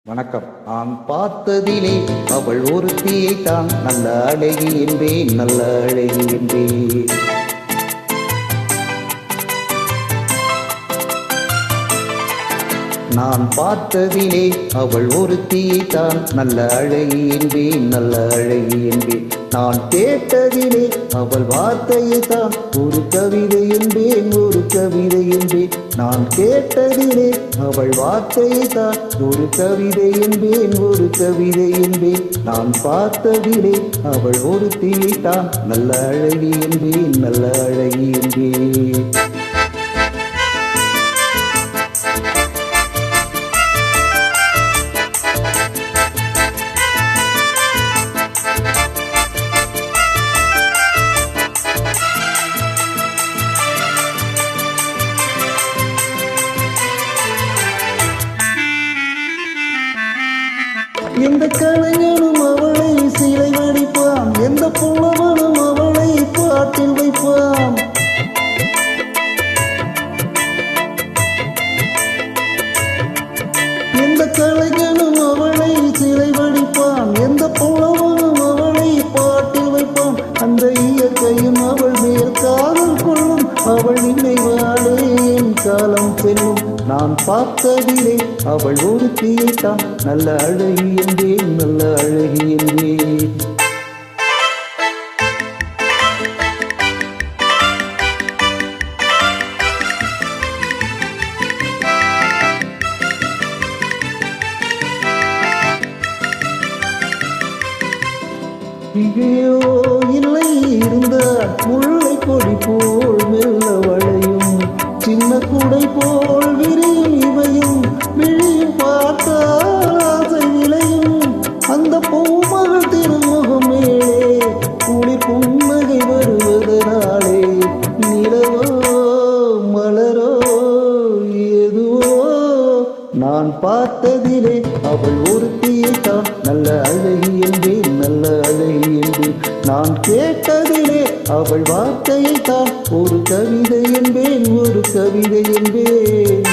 வணக்கம். நான் பார்த்ததிலே அவள் ஒருத்தியை தான் நல்ல அழகி என்பேன், நல்ல அழகி என்பேன். நான் பார்த்ததிலே அவள் ஒருத்தியை தான் நல்ல அழகி என்பேன், நல்ல அழகி என்பேன். நான் கேட்டதிலே அவள் வார்த்தையை தான் ஒரு கவிதை என்பேன், ஒரு கவிதை என்பேன். நான் கேட்டதிலே அவள் வார்த்தையை தான் ஒரு கவிதை என்பேன், ஒரு கவிதை என்பேன். நான் பார்த்ததிலே அவள் ஒருத்தியை தான் நல்ல அழகி என்பேன், நல்ல அழகி என்பேன். எந்த கலைஞனும் அவளை சிலை வடிப்பான், எந்த புலவனும் அவளை பாட்டில் வைப்பான். எந்த கலைஞனும் அவளை சிலை வடிப்பான், எந்த புலவனும் அவளை பாட்டில் வைப்பான். அந்த இயற்கையும் அவள் மேல் காதல் கொள்ளும், அவள் நினைவாளே என் காலம் செல்லும். நான் பார்த்ததிலே அவள் ஒருத்தியை தான் நல்ல அழகி என்பேன், நல்ல அழகி என்பேன். இங்கேயோ இல்லை இருந்தால் முல்லை கொடி போல் மெல்ல வளையும், சின்ன குடை போல் விரியும் இவையும், விழியும் பார்த்தால் ஆசை விளையும். அந்த பூமகள் திருமுகம் மேலே குளிர் புன்னகை வருவதனாலே நிலவோ மலரோ எதுவோ. நான் பார்த்ததிலே அவள் ஒருத்தியை தான் நல்ல அழகி என்பேன், நல்ல அழகி என்பேன். நான் கேட்டதிலே அவள் வார்த்தையை தான் ஒரு கவிதை என்பேன், ஒரு கவிதை என்பேன்.